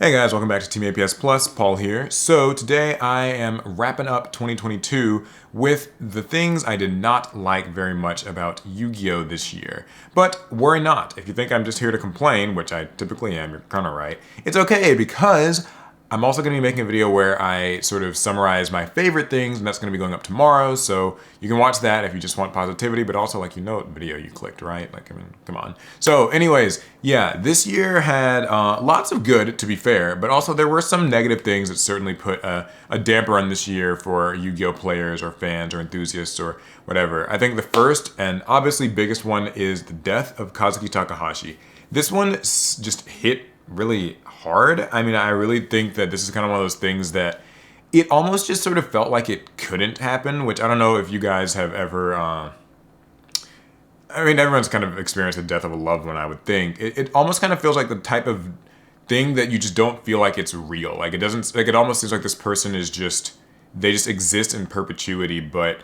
Hey guys, welcome back to Team APS Plus. Paul here. So today I am wrapping up 2022 with the things I did not like very much about Yu-Gi-Oh! This year. But worry not, if you think I'm just here to complain, which I typically am, you're kinda right, it's okay because I'm also going to be making a video where I sort of summarize my favorite things, and that's going to be going up tomorrow, so you can watch that if you just want positivity, but also, like, you know what video you clicked, right? Like, I mean, come on. So anyways, yeah, this year had lots of good, to be fair, but also there were some negative things that certainly put a damper on this year for Yu-Gi-Oh! Players or fans or enthusiasts or whatever. I think the first and obviously biggest one is the death of Kazuki Takahashi. This one just hit really hard. I mean, I really think that this is kind of one of those things that it almost just sort of felt like it couldn't happen, which I don't know if you guys have ever, I mean, everyone's kind of experienced the death of a loved one, I would think. It almost kind of feels like the type of thing that you just don't feel like it's real. Like, it doesn't, like, it almost seems like this person is just, they just exist in perpetuity, but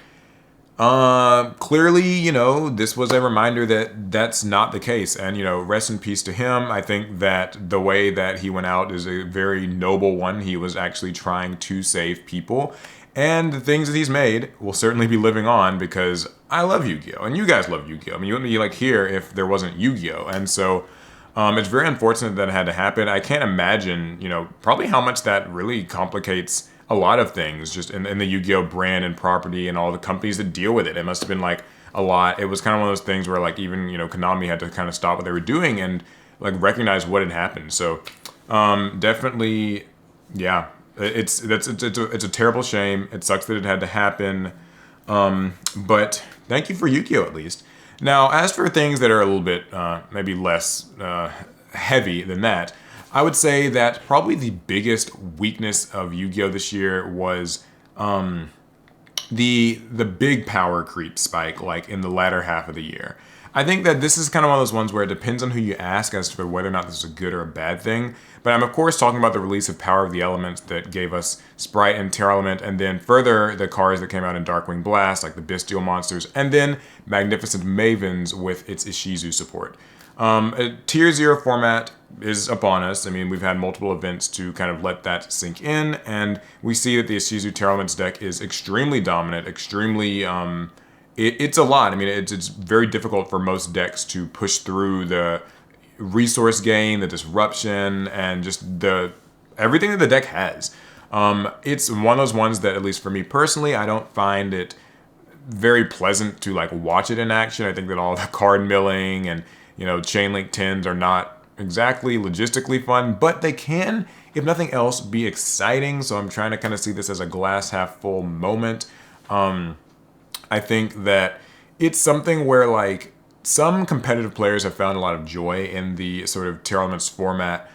clearly, you know, this was a reminder that that's not the case. And, you know, rest in peace to him. I think that the way that he went out is a very noble one. He was actually trying to save people. And the things that he's made will certainly be living on because I love Yu-Gi-Oh! And you guys love Yu-Gi-Oh! I mean, you wouldn't be like here if there wasn't Yu-Gi-Oh! And so it's very unfortunate that it had to happen. I can't imagine, you know, probably how much that really complicates a lot of things just in the Yu-Gi-Oh! Brand and property and all the companies that deal with it. It must have been like a lot. It was kind of one of those things where like even, you know, Konami had to kind of stop what they were doing and like recognize what had happened. So definitely, yeah, it's a terrible shame. It sucks that it had to happen. But thank you for Yu-Gi-Oh! At least. Now, as for things that are a little bit maybe less heavy than that, I would say that probably the biggest weakness of Yu-Gi-Oh! This year was the big power creep spike, like in the latter half of the year. I think that this is kind of one of those ones where it depends on who you ask as to whether or not this is a good or a bad thing. But I'm of course talking about the release of Power of the Elements that gave us Sprite and Terra Element, and then further the cards that came out in Darkwing Blast, like the Bestial Monsters, and then Magnificent Mavens with its Ishizu support. A Tier 0 format is upon us. I mean, we've had multiple events to kind of let that sink in, and we see that the Ishizu Terra Elements deck is extremely dominant, extremely, it's a lot. I mean, it's very difficult for most decks to push through the resource gain, the disruption, and just everything that the deck has. It's one of those ones that, at least for me personally, I don't find it very pleasant to like watch it in action. I think that all the card milling and, you know, chain link 10s are not exactly logistically fun, but they can, if nothing else, be exciting. So I'm trying to kind of see this as a glass half full moment. I think that it's something where like some competitive players have found a lot of joy in the sort of Terra Elements format.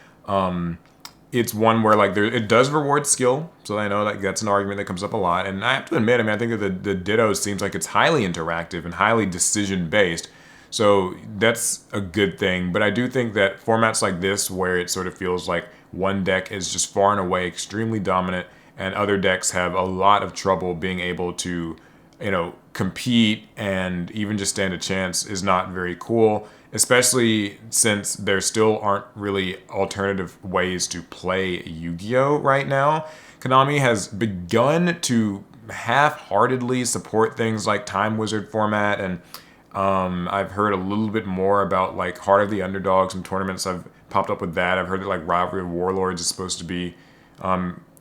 It's one where like it does reward skill, so I know like that's an argument that comes up a lot. And I have to admit, I mean, I think that the Ditto seems like it's highly interactive and highly decision based. So that's a good thing. But I do think that formats like this, where it sort of feels like one deck is just far and away extremely dominant, and other decks have a lot of trouble being able to, you know, compete and even just stand a chance, is not very cool, especially since there still aren't really alternative ways to play Yu-Gi-Oh! Right now. Konami has begun to half-heartedly support things like Time Wizard format, and I've heard a little bit more about like Heart of the Underdogs and tournaments I've popped up with that. I've heard that like Rivalry of Warlords is supposed to be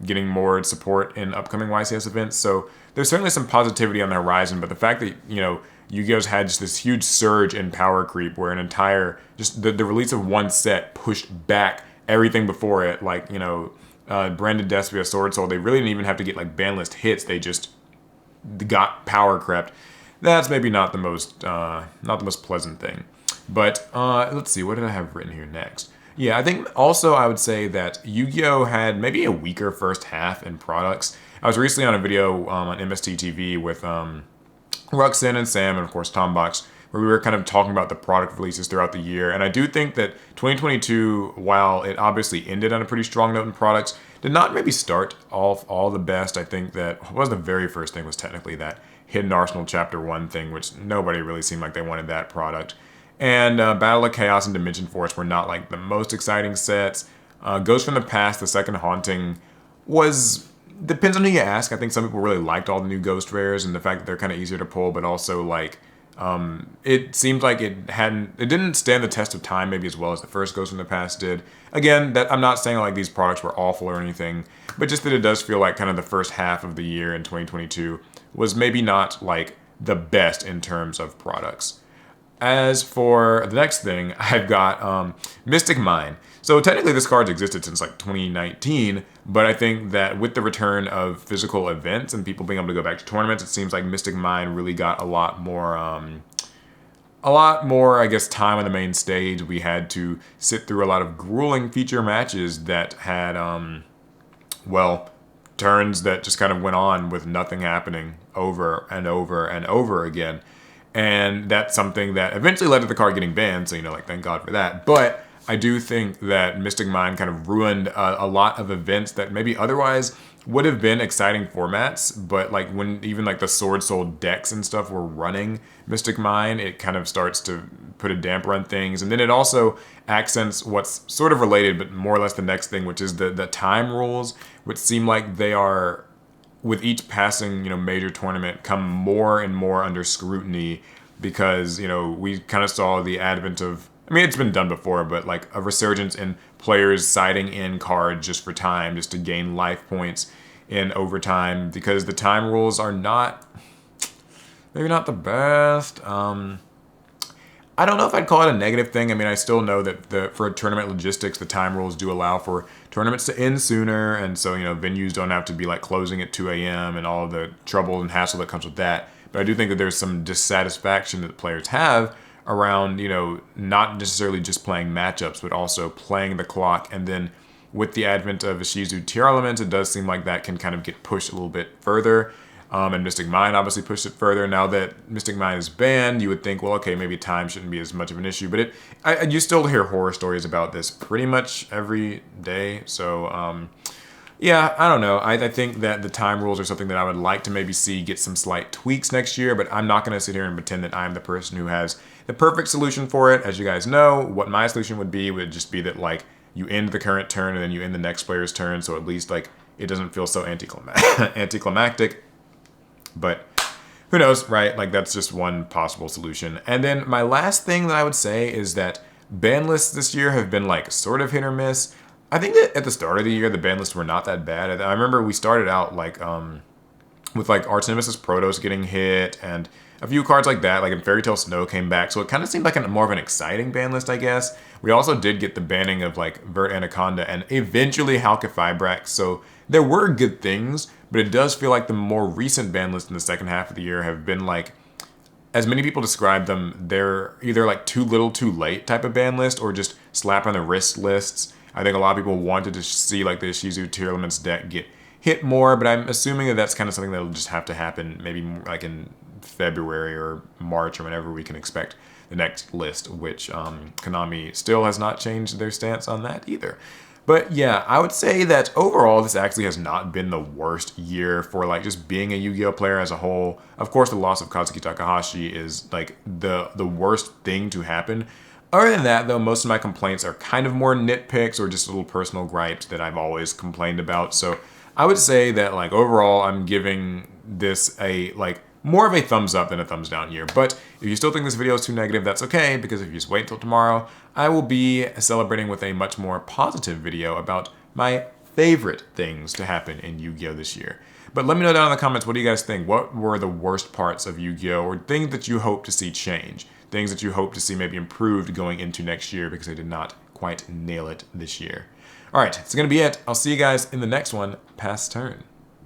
getting more support in upcoming YCS events. So there's certainly some positivity on the horizon, but the fact that, you know, Yu-Gi-Oh's had just this huge surge in power creep where an entire, just the release of one set pushed back everything before it, like, you know, Branded Despia, Sword Soul, they really didn't even have to get like ban list hits, they just got power crept. That's maybe not the most pleasant thing. But let's see, what did I have written here next? Yeah, I think also I would say that Yu-Gi-Oh! Had maybe a weaker first half in products. I was recently on a video on MST TV with Ruxin and Sam and of course Tom Box, where we were kind of talking about the product releases throughout the year. And I do think that 2022, while it obviously ended on a pretty strong note in products, did not maybe start off all the best. I think that what was the very first thing was technically that Hidden Arsenal Chapter 1 thing, which nobody really seemed like they wanted that product. And Battle of Chaos and Dimension Force were not like the most exciting sets. Ghost from the Past, the second haunting, was depends on who you ask. I think some people really liked all the new ghost rares and the fact that they're kind of easier to pull, but also like it seemed like it didn't stand the test of time maybe as well as the first Ghost from the Past did. Again, that I'm not saying like these products were awful or anything, but just that it does feel like kind of the first half of the year in 2022 was maybe not like the best in terms of products. As for the next thing, I've got Mystic Mine. So technically this card's existed since like 2019, but I think that with the return of physical events and people being able to go back to tournaments, it seems like Mystic Mine really got a lot more, I guess, time on the main stage. We had to sit through a lot of grueling feature matches that had, well, turns that just kind of went on with nothing happening over and over and over again. And that's something that eventually led to the card getting banned, so, like, thank God for that. But I do think that Mystic Mine kind of ruined a lot of events that maybe otherwise would have been exciting formats, but like when even like the Sword Soul decks and stuff were running Mystic Mine, it kind of starts to put a damper on things. And then it also accents what's sort of related, but more or less the next thing, which is the time rules, which seem like they are, with each passing, major tournament, come more and more under scrutiny because, we kind of saw the advent of, I mean, it's been done before, but like a resurgence in players siding in cards just for time, just to gain life points in overtime, because the time rules are maybe not the best. I don't know if I'd call it a negative thing. I mean, I still know that for tournament logistics, the time rules do allow for tournaments to end sooner, and so, venues don't have to be like closing at 2 a.m. and all of the trouble and hassle that comes with that. But I do think that there's some dissatisfaction that players have around, not necessarily just playing matchups, but also playing the clock. And then with the advent of Ishizu tier elements, it does seem like that can kind of get pushed a little bit further. And Mystic Mine obviously pushed it further. Now that Mystic Mine is banned, you would think, well, okay, maybe time shouldn't be as much of an issue. But you still hear horror stories about this pretty much every day. So, yeah, I don't know. I think that the time rules are something that I would like to maybe see get some slight tweaks next year, but I'm not going to sit here and pretend that I'm the person who has the perfect solution for it. As you guys know, what my solution would just be that, like, you end the current turn and then you end the next player's turn, so at least, like, it doesn't feel so anticlimactic. But who knows, right? Like, that's just one possible solution. And then my last thing that I would say is that ban lists this year have been, like, sort of hit or miss. I think that at the start of the year, the ban lists were not that bad. I remember we started out, like, with, like, Arch Nemesis Protoss getting hit and a few cards like that, like in Fairy Tail Snow came back, so it kind of seemed like more of an exciting ban list, I guess. We also did get the banning of, like, Vert Anaconda and eventually Halka Fibrax, so there were good things, but it does feel like the more recent ban lists in the second half of the year have been, like, as many people describe them, they're either, like, too little too late type of ban list or just slap on the wrist lists. I think a lot of people wanted to see, like, the Ishizu Tier Elements deck get hit more, but I'm assuming that that's kind of something that'll just have to happen maybe like in February or March or whenever we can expect the next list, which Konami still has not changed their stance on that either. But yeah, I would say that overall this actually has not been the worst year for, like, just being a Yu-Gi-Oh player as a whole. Of course, the loss of Kazuki Takahashi is, like, the worst thing to happen. Other than that, though, most of my complaints are kind of more nitpicks or just little personal gripes that I've always complained about. So I would say that, like, overall, I'm giving this a, like, more of a thumbs up than a thumbs down year. But if you still think this video is too negative, that's okay, because if you just wait until tomorrow, I will be celebrating with a much more positive video about my favorite things to happen in Yu-Gi-Oh! This year. But let me know down in the comments, what do you guys think? What were the worst parts of Yu-Gi-Oh! Or things that you hope to see change? Things that you hope to see maybe improved going into next year because I did not quite nail it this year. All right, it's going to be it. I'll see you guys in the next one. Pass turn.